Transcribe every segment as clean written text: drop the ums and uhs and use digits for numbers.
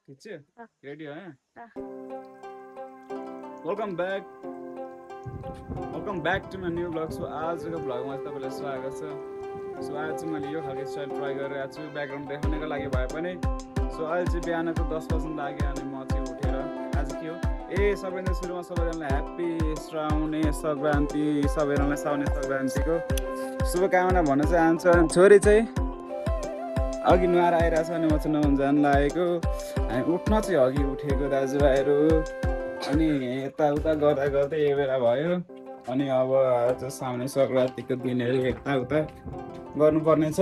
खिच्यो रेडी है welcome back to my new blog so आजको भ्लगमा तपाईँलाई स्वागत छ सो आज चाहिँ मैले यो खालको स्टाइल ट्राई गरेर आएको छु ब्याकग्राउन्ड देखाउनको लागि भए पनि सो अहिले चाहिँ बिहानको 10 बज्न लाग्यो अनि म चाहिँ उठेर आज के हो सबैभन्दा सुरुमा सबैजनालाई ह्याप्पी श्रावणे सङ्क्रान्ति सबैजनालाई श्रावणे सङ्क्रान्तिको शुभकामना भन्न चाहन्छु अनि छोरी चाहिँ अघि नुहाएर आइरहेको छ अनि म चाहिँ नुहाउन जान लागेको हामी उठ्न चाहिँ अघि उठेको दाजुभाइहरू अनि यताउता गर्दा गर्दै यो बेला भयो अनि अब चाहिँ साउने सङ्क्रान्तिको दिनहरू यताउता गर्नुपर्ने छ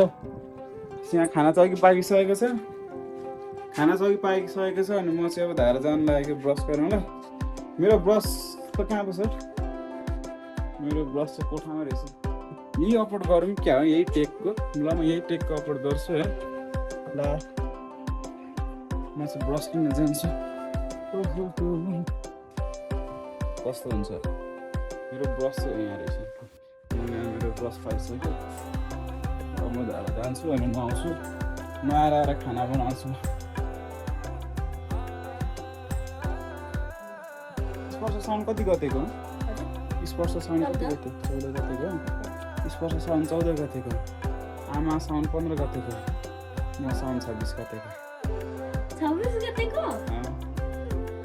यहाँ खाना चाहिँ अघि पाकिसकेको छ अनि म चाहिँ अब धाएर जान लागेको ब्रस गर्नलाई मेरो ब्रस त कहाँ पो छ मेरो ब्रस चाहिँ कोठामा रहेछ यही अपलोड गरौँ क्या हो यही टेकको ल म यही टेकको अपलोड गर्छु है ल म चाहिँ ब्रस किन्न जान्छु कस्तो हुन्छ मेरो ब्रस चाहिँ यहाँ रहेछ मेरो ब्रस पाइसक्यो अब म धाएर जान्छु अनि नुहाउँछु नुहाएर आएर खाना बनाउँछु स्पर्श साउन्ड कति गतेको स्पर्श साउन्ड कति गते 14 गतेको स्पर्श साउन्ड 14 गतेको आमा साउन्ड 15 गतेको म साउन्ड 26 गतेको 26 गतेको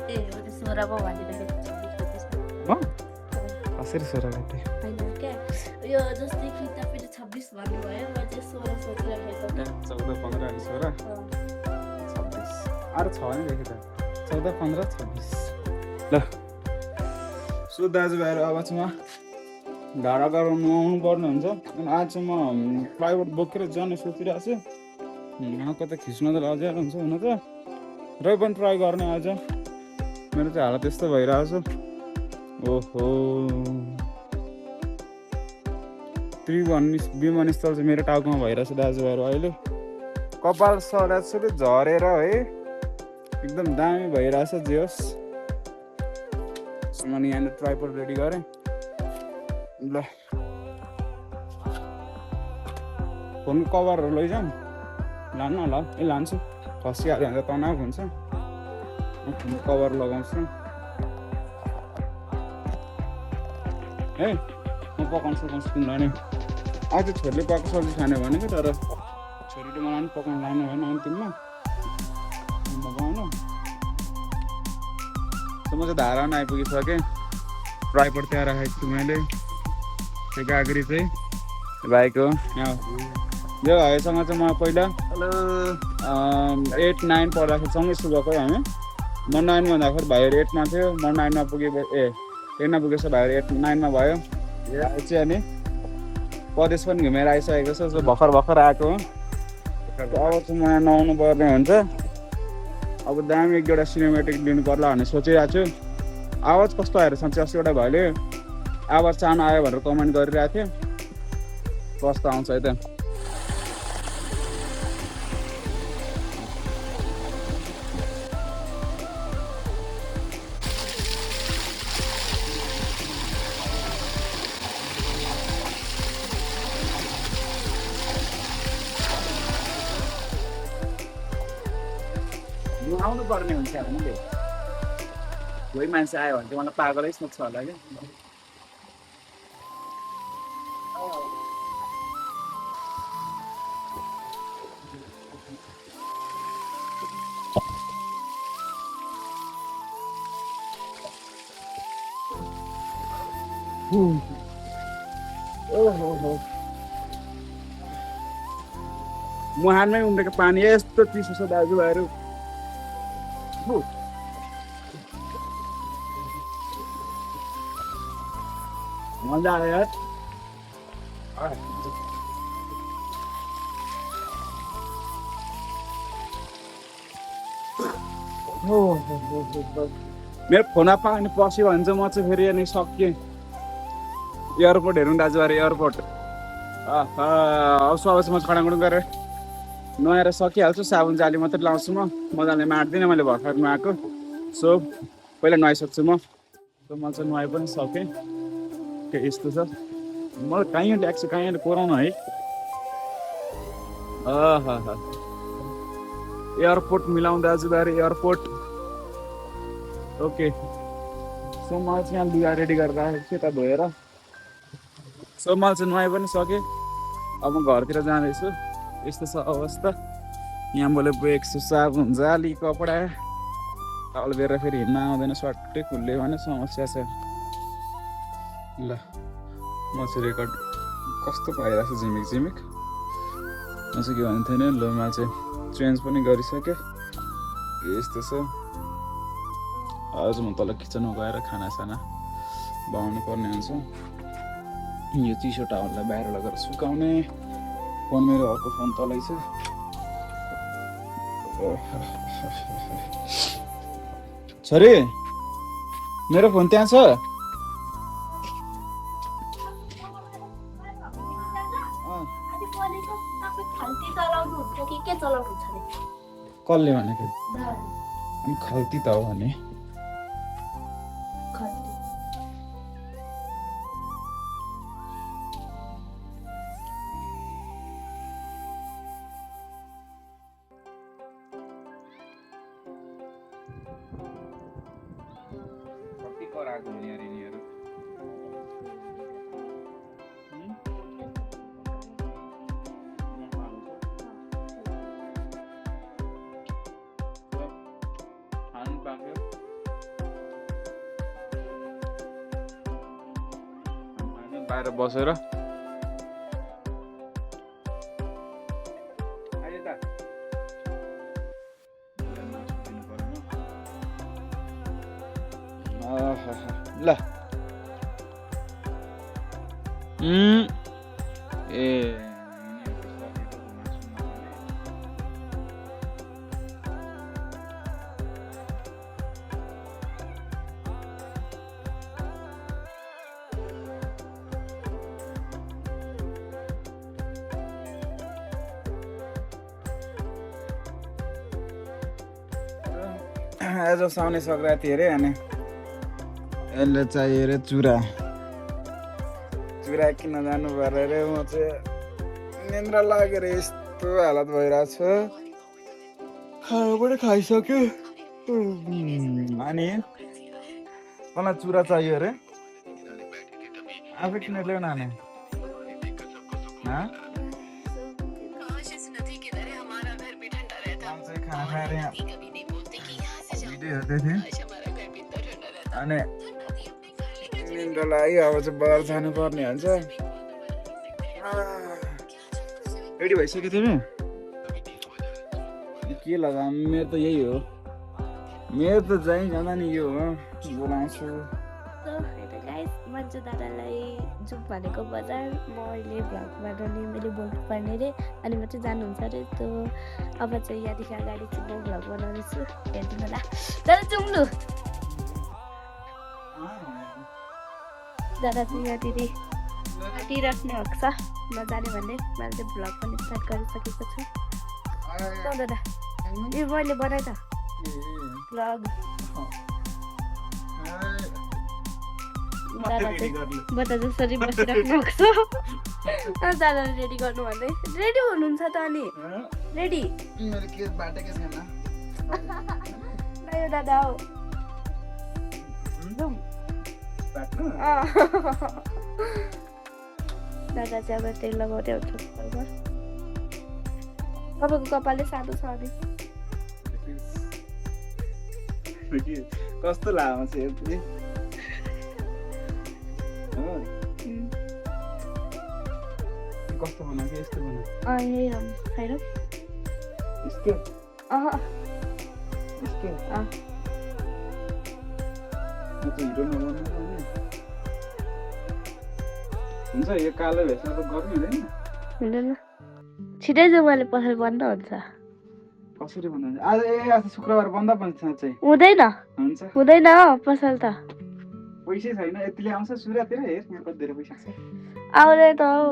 ए हो त 16 पो भनिरहेको 26 म कसरी 16 गते हैन के यो जस्तै कि तपाईले 26 भन्नुभयो म चाहिँ 16 सोचिरहेको थिएँ 14 15 अनि 16 26 अरे छ नि देखे त 14 15 26 ल सो दाजुभाइहरू अब चाहिँ म ढाडा गरेर नुहाउनु पर्ने हुन्छ अनि आज चाहिँ म प्लाइवुड बोकेर जाने सोचिरहेको छु कता खिच्न त अझै हुन्छ हुन त र पनि ट्राई गर्ने आज मेरो चाहिँ हालत त्यस्तो भइरहेको छ ओहो विमानस्थल चाहिँ मेरो टाउकोमा भइरहेछ दाजुभाइहरू अहिले कपाल सरासरी झरेर है एकदम दामी भइरहेछ जे होस् मैले यहाँनिर ट्राइपड रेडी गरेँ ल फोनको कभरहरू लैजाउँ लानु ल ए लान्छु खसिहाल्यो भने त तनाव हुन्छ फोनको कभर लगाउँछु है म पकाउँछु किन्दा नि आज छोरीले पकाएको सब्जी खाने भनेको तर छोरीले मलाई पनि पकाउनु लानु भएन अन्तिममा पकाउनु म चाहिँ धारा पनि आइपुगिसकेँ ट्राइपड त्यहाँ राखेको छु मैले त्यो गाग्री चाहिँ भाइको यो भाइसँग चाहिँ म पहिला 8 9 पढ्दाखेरि सँगै सुगएको हामी म 9 भन्दाखेरि भाइहरू 8 मा थियो म 9 मा पुगे 10 मा पुगेछ भाइहरू 8 9 मा भयो चाहिँ अनि प्रदेश पनि घुमेर आइसकेको छ भर्खर आएको हो अब चाहिँ म नुहाउनु पर्ने हुन्छ अब दामी एक दुईवटा सिनेमेटिक लिनु पर्ला भन्ने सोचिरहेको छु आवाज कस्तो आएर साँच्चै अस्ति एउटा भाइले आवाज चाहनु आयो भनेर कमेन्ट गरिरहेको थियो कस्तो आउँछ है त आउनु पर्ने हुन्छ हामीले कोही मान्छे आयो भने चाहिँ मलाई पागलै सोध्छ होला क्या मुहानमै उम्रेको पानी यस्तो चिसो छ दाजुभाइहरू मजा आयो यार मेरो फोनमा पानी पस्यो भने चाहिँ म चाहिँ फेरि अनि सकिएँ एयरपोर्ट हेरौँ दाजुभाइ एयरपोर्ट अब सबैसँग खडाखुड गरेर नुहाएर सकिहाल्छु साबुन जाली मात्रै लाउँछु मजाले माट्दिनँ मैले भर्खर नुहाएको सो पहिला नुहाइसक्छु म चाहिँ नुहाइ पनि सकेँ यस्तो छ मलाई कहीँ ल्याएको छु कहीँ कोराउनु है एयरपोर्ट मिलाउँ दाजुभाइ एयरपोर्ट ओके सो म चाहिँ यहाँ लुगा रेडी गरेर राखेको छु यता धोएर सो मैले चाहिँ नुहाइ पनि सकेँ अब म घरतिर जाँदैछु यस्तो छ अवस्था यहाँ मैले बोकेको छु साबुन जाली कपडा टावल बेरेर फेरि हिँड्न आउँदैन स्वाटै खुल्यो भने समस्या छ ल म चाहिँ रेकर्ड कस्तो पाइरहेको छु झिमिक झिमिक म चाहिँ के भन्थेँ नि ल म चाहिँ चेन्ज पनि गरिसकेँ यस्तो छ आज म तल किचनमा गएर खानासाना बनाउनु पर्ने हुन्छ यो चिसो टावललाई बाहिर लगेर सुकाउने फोन मेरो अर्को फोन तलै छ छोरी मेरो फोन त्यहाँ छ कसले भनेको अनि खल्ती त हो भने कति कराएको हुने यार यिनीहरू खानु पाक्यो बाहिर बसेर ल ए आज साउने सङ्क्रान्ति अरे अनि यसले चाहियो अरे चुरा चुरा किन जानु पर्यो अरे म चाहिँ निन्द्रा लागेर यस्तो हालत भइरहेको छ खाना पनि खाइसक्यो अनि मलाई चुरा चाहियो अरे आफै किनेर ल्याउ न अनि खाना खाएर यहाँ भिडियो हेर्दै थिएँ अनि निन्द्रा लाग्यो अब चाहिँ बजार जानुपर्ने हुन्छ रेडी भइसक्यो तिमी के लगा मेरो त यही हो मेरो त जहीँ जाँदा नि यो हो बोलाउँछु मन्जु दादालाई जाउँ भनेको बजार म अहिले भ्लग बनाउने मैले बोल्नु पर्ने रे अनि म चाहिँ जानुहुन्छ अरे त्यो अब चाहिँ यहाँदेखि अगाडि चाहिँ म भ्लग बनाउँदैछु हेरिदिनु होला दादा जाउँ लु दादा चाहिँ यहाँनिर काटिराख्नु भएको छ नजाने भन्ने मैले चाहिँ भ्लग पनि स्टार्ट गरिसकेको छु दादा यो मैले बनाएँ त भ्लग दादा चाहिँ जसरी बसिराख्नु भएको छ दादाले रेडी गर्नु भन्दै रेडी हुनुहुन्छ त अनि रेडी यो दादा हो दादा चाहिँ अब तेल लगाउँदै हुन्छ तपाईँको कपालै सानो छ अनि कस्तो लामो छ कस्तो बनाएको यस्तो बनाएको खाएर यस्तो यस्तो हिरो नबनाउनु हुन्छ यो कालो भेषमा त गर्नु हुँदैन हुँदैन छिटै चाहिँ मैले पसल बन्द हुन्छ कसरी भन्नुहुन्छ आज आज शुक्रबार बन्द पनि साँच्चै हुँदैन हुन्छ हुँदैन पसल त पैसै छैन यतिले आउँछ सुरातिर हेर यहाँ कति धेरै पैसा छ आउँदैन त हौ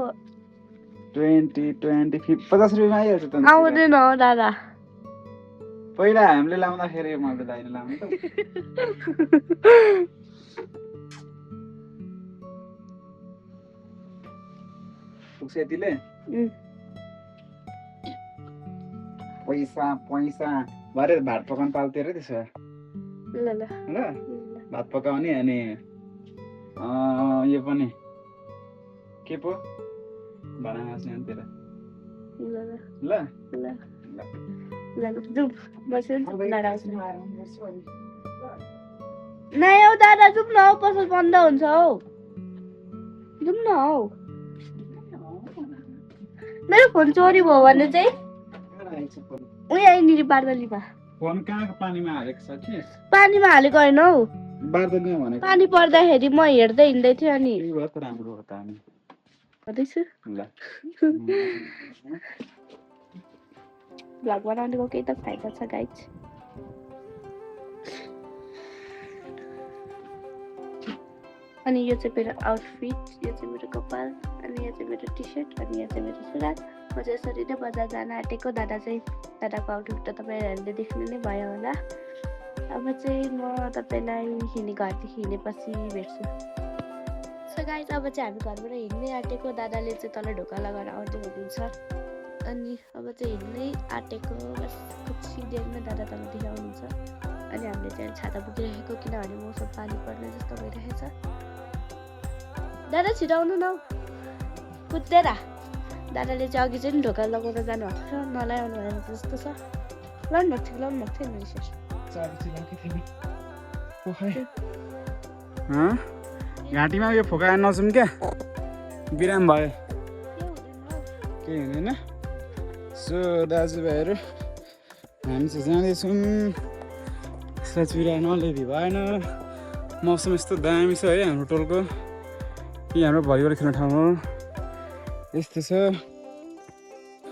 20 50 रुपियाँमा आइहाल्छ त आउँदैन हो दादा पहिला हामीले लाउँदाखेरि मैले लाइन लाउने त पुग्छ यतिले पैसा पैसा भरे भात पकाउनु पाल्थ्यो अरे त्यसो ल ल ल भात पकाउने अनि यो पनि के पो भाँडा माझ्ने अन्तिर ल ल ल ल जाउँ बस्यो नै हौ दादा जाउँ न हौ पसल बन्द हुन्छ हौ जाउँ न हौ मेरो फोन चोरी भयो भने चाहिँ उही यहीँनिर बार्दलीमा फोन कहाँको पानीमा हालेको छ कि पानीमा हालेको होइन हौ बार्दलीमा भनेको पानी पर्दाखेरि म हेर्दै हिँड्दै थिएँ अनि त्यही भयो त राम्रो हो त हामी गर्दैछु ल भ्लग बनाउनुको केही त फाइदा छ गाइज अनि यो चाहिँ मेरो आउटफिट यो चाहिँ मेरो कपाल अनि यो चाहिँ मेरो टी सर्ट अनि यो चाहिँ मेरो सुरुवात म चाहिँ यसरी नै बजार जान आँटेको दादाको आउटफिट त तपाईँहरूले देख्नु नै भयो होला अब चाहिँ म तपाईँलाई घरदेखि हिँडेपछि भेट्छु सो गाइज अब चाहिँ हामी घरबाट हिँड्नै आँटेको दादाले चाहिँ तल ढोका लगाएर आउँदै हुनुहुन्छ अनि अब चाहिँ हिँड्नै आँटेको बस कुछ देरमा दादा तल देखाउनुहुन्छ अनि हामीले चाहिँ छाता बोकिरहेको किनभने मौसम पानी पर्ने जस्तो भइरहेछ दादा छिटो आउनु न कुद्देर दादाले चाहिँ अघि चाहिँ ढोका लगाउन जानुभएको छ नलाउनु भएको जस्तो छ लाउनु भएको थियो घाँटीमा यो फोकाएर नजाउँ क्या बिराम भयो केही हुँदैन सो दाजुभाइहरू हामी चाहिँ जाँदैछौँ साँचबिरा नलेबी भएन मौसम यस्तो दामी छ है हाम्रो टोलको यी हाम्रो भलिबल खेल्ने ठाउँ हो यस्तो छ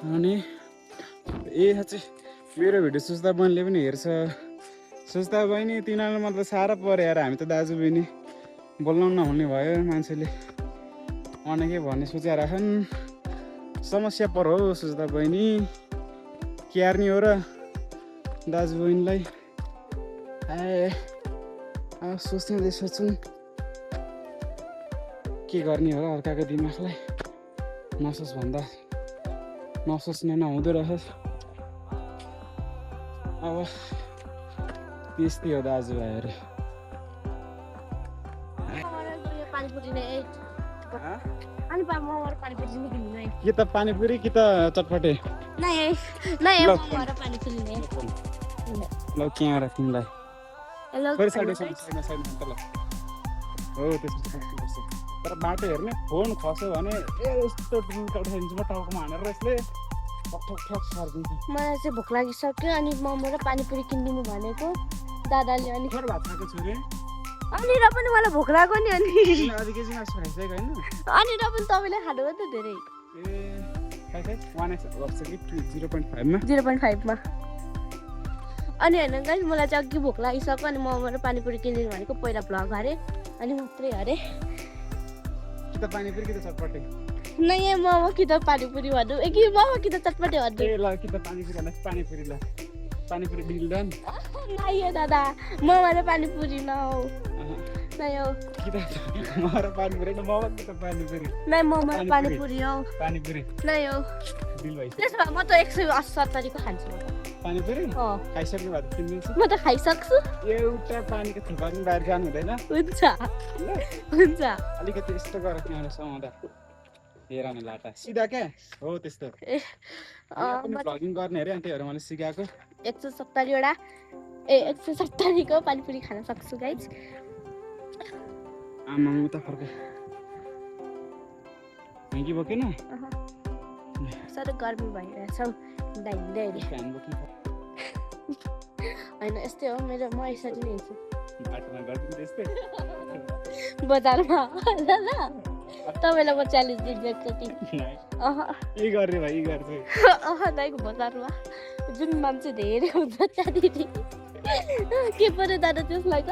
अनि चाहिँ मेरो भिडियो सुस्ता बहिनीले पनि हेर्छ सुस्ता बहिनी तिनीहरू मतलब साह्रो पऱ्यो यार हामी त दाजु बहिनी बोल्नु नहुने भयो मान्छेले अनेकै भन्ने सोचिरहेछन् समस्या परो हो सुस्ता बहिनी क्यार्ने हो र दाजु बहिनीलाई सोच्दै सोच्छौँ के गर्ने हो र अर्काको दिमागलाई नसोच भन्दा नसोच्ने नहुँदो रहेछ अब त्यस्तै हो दाजुभाइहरू के त पानीपुरी कि त चटपटे ल क्याँ तिमीलाई हो त्यसमा तर बाटो हेर्ने फोन खस्यो भने यस्तो उठाइदिन्छु म टाउकोमा हानेर यसले ठक ठक सारिदिन्छु मलाई चाहिँ भोक लागिसक्यो अनि मोमो र पानीपुरी किनिदिनु भनेको दादाले अनि भात खाएको छु रे अनि र पनि मलाई भोक लाग्यो नि अनि आधी केजी मासु खाइसकेको होइन अनि र पनि तपाईँले खानु हो त धेरै ए 0.5 मा अनि होइन गाइस मलाई चाहिँ अघि भोक लागिसक्यो अनि मोमो र पानीपुरी किनिदिनु भनेको पहिला भ्लग हारे अनि मात्रै हारे कि त पानीपुरी कि त चटपटे नै मोमो कि त पानीपुरी भन्नु कि मोमो कि त चटपटे भन्नु ए ल कि त पानीपुरी भन्दा पानीपुरी ल पानीपुरी डिल डन नै दादा मोमो र पानीपुरी न हौ नै हौ कि त मोमो र पानीपुरी न मोमो कि त पानीपुरी नै मोमो र पानीपुरी हौ पानीपुरी नै हौ डिल भइसक्यो त्यसो भए म त 170 को खान्छु पानीपुरी खाइसक्नु भएको किन्दिन्छु म त खाइसक्छु एउटा पानीको थुपा पनि बाहिर जानु हुँदैन हुन्छ अलिकति यस्तो गरेर त्यहाँबाट समाउँदा हेराउने लाटा सिधा क्या हो त्यस्तो भ्लगिङ गर्ने अरे अनि त्यही भएर मैले सिकाएको 170 वटा 170 को पानीपुरी खान सक्छु गाइज आमा म त फर्क हेगी बोकेन साह्रै गर्मी भइरहेछ हौ हिँड्दै होइन यस्तै हो मेरो म यसरी नै हिँड्छु बाटोमा गर्दिन त्यस्तै बजारमा तपाईँलाई म च्यालेन्ज दिन्छु एकचोटि के गर्ने भाइ गर्छु दाइको बजारमा जुन मान्छे धेरै हुन्छ त्यहाँनिर के पऱ्यो दादा त्यसलाई त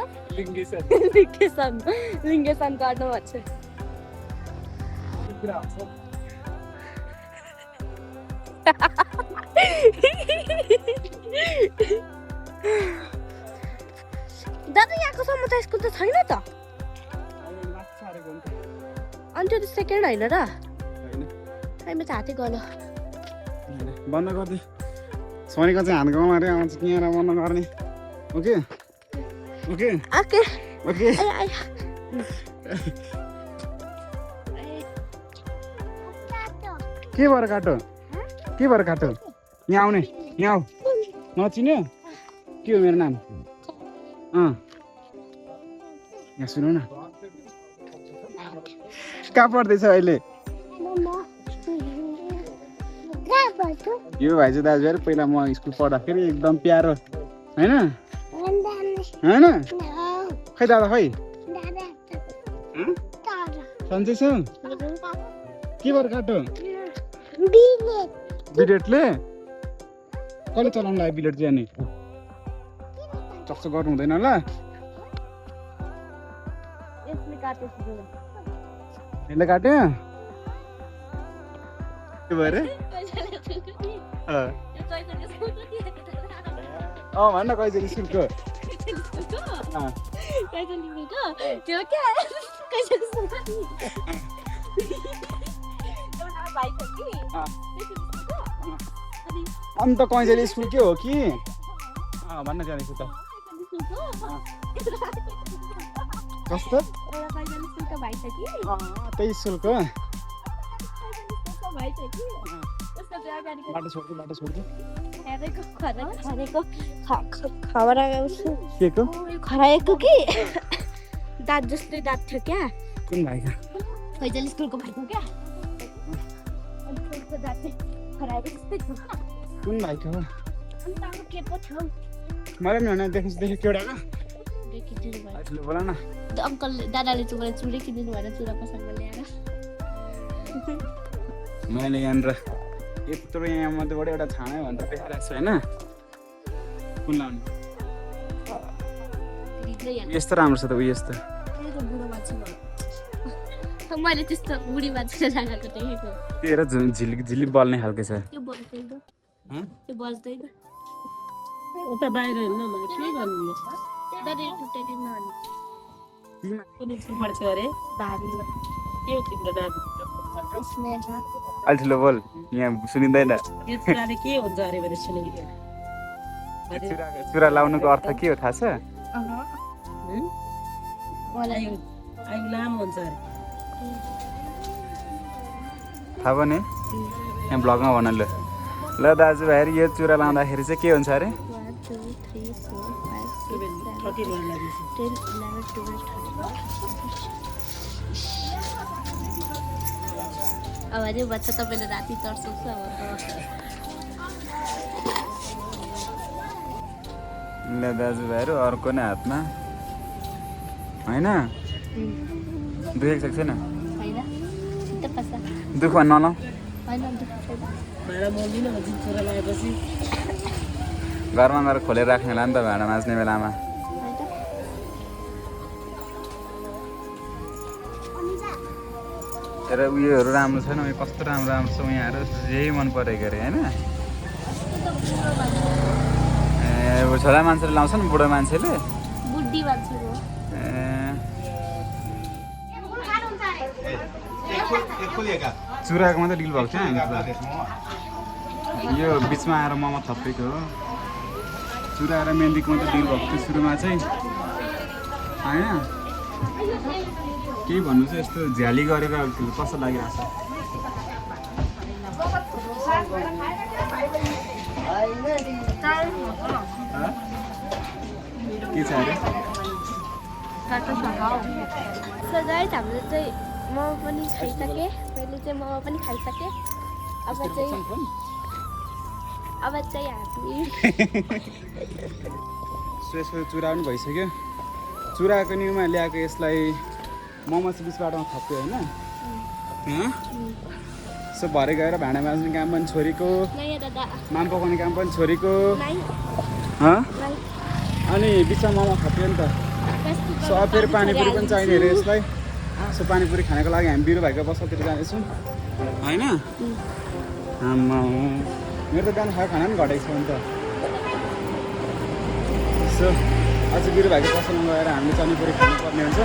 लिङ्गेसन गर्नु भन्छ दादा यहाँको समोसा स्कुल त छैन त अनि त्यो त सेकेन्ड होइन र म त हातै गलो बन्द गरिदिए सोनीको चाहिँ हात गाउँमा अरे आउँछ कि यहाँ मन गर्ने ओके ओके ओके ओके के भएर काटो यहाँ आउने यहाँ आऊ नचिन्यो के हो मेरो नाम यहाँ सुनौ न कहाँ पढ्दैछ अहिले यो भाइ चाहिँ दाजुभाइ पहिला म स्कुल पढ्दाखेरि एकदम प्यारो होइन होइन खै दादा खै सन्चै छ के भएर काटो बिलेटले कसले चलाउनु लाग्यो बिलेट चाहिँ अनि चक्चक गर्नु हुँदैन ल यसले काट्यो के भएर भन्न कैसे स्कुलको अन्त कैसेली स्कुल के हो कि भन्न जानेछु त कस्तो त्यही स्कुलको बाटो छोड्छु खराएको कि दाँत जस्तै दाँत थियो क्या कुन भाइका फैजल स्कुलको भाइको क्या कुन भाइको हो के पो थियो मलाई पनि होइन देखेको केटाको बोला न अङ्कल दादाले चाहिँ चुरे किनिदिनु भएर चुरा पसलमा ल्याएर मैले यहाँनिर यत्रो यहाँ मध्येबाट एउटा छाना भनेर देखाइरहेको छु होइन कुन लाउने यस्तो राम्रो छ त उयो यस्तो मैले त्यस्तो बुढी मान्छेले राखेको देखेको तेरो झिलिक झिलिक बल्ने खालको छ त्यो बज्दैन उता बाहिर हिँड्न मैले के गर्नु दादा टुटेन कुन स्कुल पढ्छ अरे भारी के हो तिम्रो नाम अलि ठुलो बोल यहाँ सुनिँदैन यो चुराले के हुन्छ अरे भने सुनेको चुरा लाउनुको अर्थ के हो थाहा छ मलाई आइ लामो हुन्छ अरे थाहा भयो नि यहाँ ब्लगमा भन ल दाजुभाइहरू यो चुरा लाउँदाखेरि चाहिँ के हुन्छ अरे 1 2 3 4 5 6 7 10 11 12 13 अब अरे बच्चा तपाईँले राति तर्साउँछ ल दाजुभाइहरू अर्को नै हातमा होइन दुखेको छ छैन दुःखमा नलाऊ भाँडा मल्दिनँ भन्छ चुरा लगाएपछि घरमा गएर खोलेर राख्ने होला नि त भाँडा माझ्ने बेलामा तर उयोहरू राम्रो छैन उयो कस्तो राम्रो राम्रो छ उहाँहरू यही मन परेको अरे होइन ए छोरा मान्छेले लाउँछ नि बुढो मान्छेले बुढी मान्छे हो चुराको मात्रै डिल भएको छ यो बिचमा आएर मोमो थपेको हो चुरा र मेहन्दीको मात्रै डिल भएको थियो सुरुमा चाहिँ होइन केही भन्नु चाहिँ यस्तो झ्याली गरेर कस्तो लागिरहेको छ के छ अरे सो गाइस हामीले चाहिँ मोमो पनि खाइसकेँ मैले चाहिँ मोमो पनि खाइसकेँ अब चाहिँ हामी यसो चुरा पनि भइसक्यो चुराको न्युमा ल्याएको यसलाई मोमो चाहिँ बिच बाटोमा थप्यो होइन सो भरे गएर भाँडा माझ्ने काम पनि छोरीको माम पकाउने काम पनि छोरीको अनि बिचमा मोमो थप्यो नि त सो अब फेरि पानीपुरी पनि चाहिने अरे यसलाई सो पानीपुरी खानको लागि हामी बिरु भाइको पसलतिर जाँदैछौँ होइन मेरो त बिहान खाएको खाना पनि घटेको छ नि त सो आज बिरु भाइको पसलमा गएर हामीले पानीपुरी खानुपर्ने हुन्छ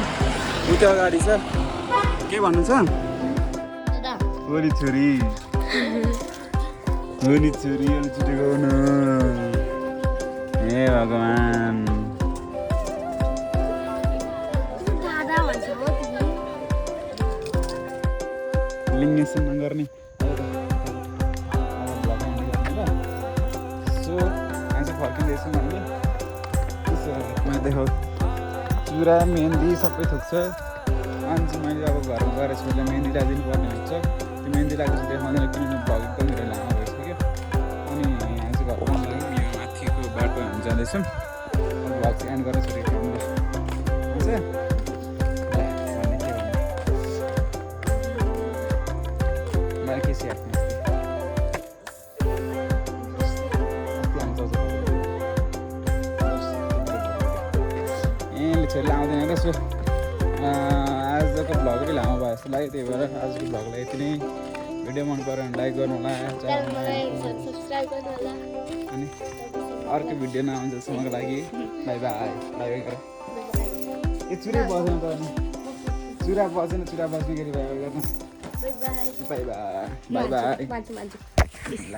उता अगाडि छ के भन्नु छ छोरी छोरी हो नि छोरी छुटेको न हे भगवान् दादा भन्छ हो तिमी लिङ्गेसन नगर्ने सो हामी चाहिँ फर्किँदैछौँ हामीले त्यसो देखाउ चुरा मेहन्दी सबै थोक छ अनि चाहिँ मैले अब घरमा गएर यसलाई मेहन्दी लगाइदिनु पर्ने हुन्छ त्यो मेहन्दी लगाएपछि देखाउँदैन किनभने भ्लग एकदम धेरै लामो भइसक्यो अनि हामी चाहिँ घरमा यो माथिको बाटो हामी जाँदैछौँ भ्लग चाहिँ एन्ड गरेर छोडेको हामीले हुन्छ भन्ने के भन्ने मलाई के चाहिँ आफ्नो छोरीले आउँदैन रहेछ आजको भ्लग पनि लामो भयो जस्तो लाग्यो त्यही भएर आजको भ्लगलाई यति नै भिडियो मन पऱ्यो भने लाइक गर्नु होला सब्सक्राइब गर्नु होला अनि अर्को भिडियो नआउँछसम्मको लागि बाई बाई बाई बाई गर ए चुरा बज्नु पर्ने चुरा बजेन चुरा बज्ने गरी बाई बाई गर्नु by by by by by by मान्छे ल